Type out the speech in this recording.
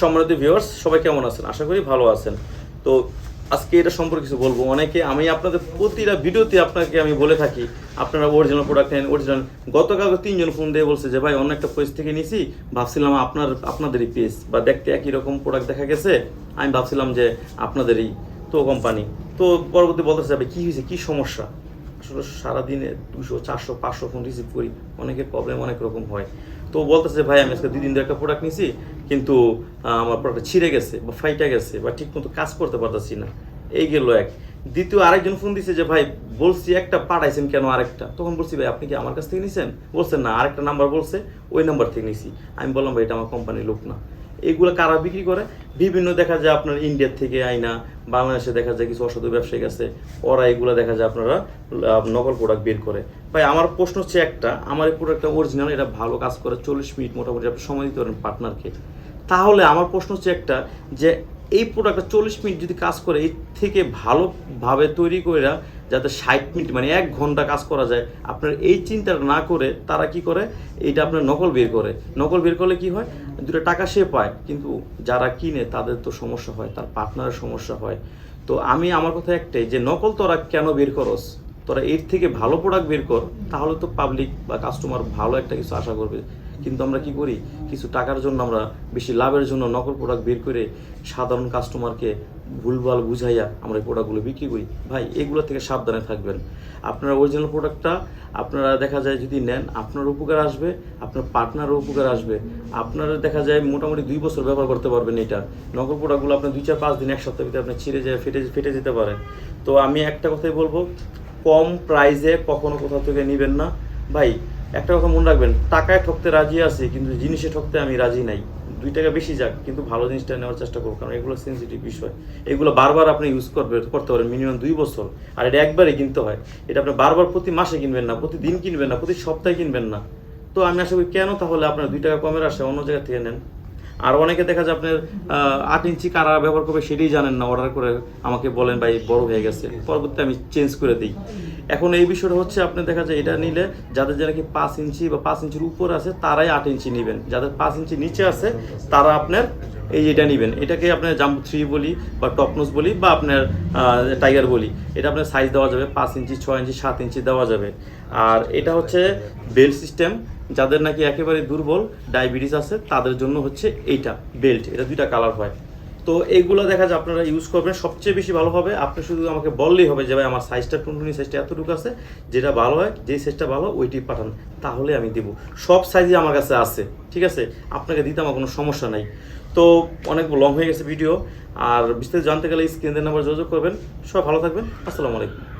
সম্মানিত ভিউয়ার্স, সবাই কেমন আছেন? আশা করি ভালো আছেন। তো আজকে এটা সম্পর্কে কিছু বলবো। আমি আপনাদের প্রতিটা ভিডিওতে আপনাকে আমি বলে থাকি আপনারা অরিজিনাল প্রোডাক্ট নেন, অরিজিনাল। গতকাল 3জন ফোন দিয়ে বলছে যে ভাই অন্য একটা পেজ থেকে নিছি, ভাবছিলাম আপনাদেরই পেজ বা দেখতে একই রকম প্রোডাক্ট দেখা গেছে, আমি ভাবছিলাম যে আপনাদেরই তো কোম্পানি। তো পরবর্তী বলতেছে ভাই কী হয়েছে, কী সমস্যা? আসলে সারাদিনে 200, 400, 500 ফোন রিসিভ করি, অনেকের প্রবলেম অনেক রকম হয়। তো বলতেছে ভাই আমি আজকে 2 দিন ধরে একটা প্রোডাক্ট নিছি, কিন্তু আমার প্রোডাক্ট ছিঁড়ে গেছে বা ফাইটা গেছে বা ঠিকমতো কাজ করতে পারতেছি না। এই গেল এক। দ্বিতীয় আরেকজন ফোন দিছে যে ভাই বলছি একটা, পাঠাইছেন কেন আরেকটা? তখন বলছি ভাই আপনি কি আমার কাছ থেকে নিছেন? বলছেন না, আরেকটা নাম্বার বলছে, ওই নাম্বার থেকে নিছি। আমি বললাম ভাই এটা আমার কোম্পানির লোক না। এগুলো কারা বিক্রি করে? বিভিন্ন দেখা যায় আপনার ইন্ডিয়ার থেকে আইনা, বাংলাদেশে দেখা যায় কিছু অসাধু ব্যবসায়ী আছে, ওরা এগুলো দেখা যায় আপনারা নকল প্রোডাক্ট বের করে। ভাই আমার প্রশ্ন হচ্ছে একটা, আমার এই প্রোডাক্টটা অরিজিনাল, এটা ভালো কাজ করে, 40 মিনিট মোটামুটি আপনি সময় দিতে পারেন পার্টনারকে। তাহলে আমার প্রশ্ন হচ্ছে একটা, যে এই প্রোডাক্টটা 40 মিনিট যদি কাজ করে, এর থেকে ভালোভাবে তৈরি করে যাতে 60 মিনিট মানে 1 ঘন্টা কাজ করা যায়, আপনার এই চিন্তাটা না করে তারা কি করে, এইটা আপনার নকল বের করে। নকল বের করলে কি হয়, 2 টাকা সে পায়, কিন্তু যারা কিনে তাদের তো সমস্যা হয়, তার পার্টনারের সমস্যা হয়। তো আমার কথা একটাই, যে নকল তোরা কেন বের করস? তোরা এর থেকে ভালো প্রোডাক্ট বের কর, তাহলে তো পাবলিক বা কাস্টমার ভালো একটা কিছু আশা করবে। কিন্তু আমরা কি করি, কিছু টাকার জন্য আমরা বেশি লাভের জন্য নকল প্রোডাক্ট বের করে সাধারণ কাস্টমারকে ভুলভাল বুঝাইয়া আমরা এই প্রোডাক্টগুলো বিক্রি করি। ভাই এগুলো থেকে সাবধানে থাকবেন। আপনারা অরিজিনাল প্রোডাক্টটা আপনারা দেখা যায় যদি নেন, আপনার উপকার আসবে, আপনার পার্টনারও উপকার আসবে। আপনারা দেখা যায় মোটামুটি 2 বছর ব্যবহার করতে পারবেন এটা। নকল প্রোডাক্টগুলো আপনার 2, 4, 5 দিন, 1 সপ্তাহের ভিতরে আপনার ছিঁড়ে যায়, ফেটে যেতে পারে। তো আমি একটা কথাই বলবো, কম প্রাইসে কখনো কোথাও থেকে নেবেন না। ভাই একটা কথা মনে রাখবেন, টাকায় ঠকতে রাজি আছি, কিন্তু জিনিসে ঠকতে আমি রাজি নাই। 2 টাকা বেশি যাক, কিন্তু ভালো জিনিসটা নেওয়ার চেষ্টা করবো, কারণ এগুলো সেন্সিটিভ বিষয়। এগুলো বারবার আপনি ইউজ করতে পারেন, মিনিমাম 2 বছর। আর এটা একবারই কিনতে হয়। এটা আপনি বারবার প্রতি মাসে কিনবেন না, প্রতিদিন কিনবেন না, প্রতি সপ্তাহে কিনবেন না। তো আমি আশা করি কেন তাহলে আপনার 2 টাকা কমের আসে অন্য জায়গা থেকে নেন। আর অনেকে দেখা যায় আপনার 8 ইঞ্চি কারা ব্যবহার করবে সেটাই জানেন না, অর্ডার করে আমাকে বলেন ভাই বড় হয়ে গেছে, পরবর্তীতে আমি চেঞ্জ করে দিই। এখন এই বিষয়টা হচ্ছে, আপনি দেখা যায় এটা নিলে যাদের নাকি 5 ইঞ্চি বা 5 ইঞ্চির উপর আছে তারাই 8 ইঞ্চি নেবেন, যাদের 5 ইঞ্চি নিচে আছে তারা আপনার এটা নেবেন। এটাকে আপনার জাম্বো 3 বলি বা টপনোস বলি বা আপনার টাইগার বলি। এটা আপনার সাইজ দেওয়া যাবে 5 ইঞ্চি, 6 ইঞ্চি, 7 ইঞ্চি দেওয়া যাবে। আর এটা হচ্ছে বেল্ট সিস্টেম, যাদের নাকি একেবারে দুর্বল ডায়াবেটিস আছে তাদের জন্য হচ্ছে এইটা বেল্ট। এটা 2টা কালার হয়। তো এইগুলো দেখা যায় আপনারা ইউজ করবেন, সবচেয়ে বেশি ভালো হবে। আপনি শুধু আমাকে বললেই হবে যে ভাই আমার সাইজটা টুনটুনি সাইজটা এতটুকু আছে, যেটা ভালো হয়, যেই সাইজটা ভালো ওইটি পাঠান, তাহলে আমি দেবো। সব সাইজই আমার কাছে আছে, ঠিক আছে? আপনাকে দিতে আমার কোনো সমস্যা নাই। তো অনেক লং হয়ে গেছে ভিডিও, আর বিস্তারিত জানতে গেলে স্ক্রিনের নাম্বার যোগাযোগ করবেন। সবাই ভালো থাকবেন। আসসালামু আলাইকুম।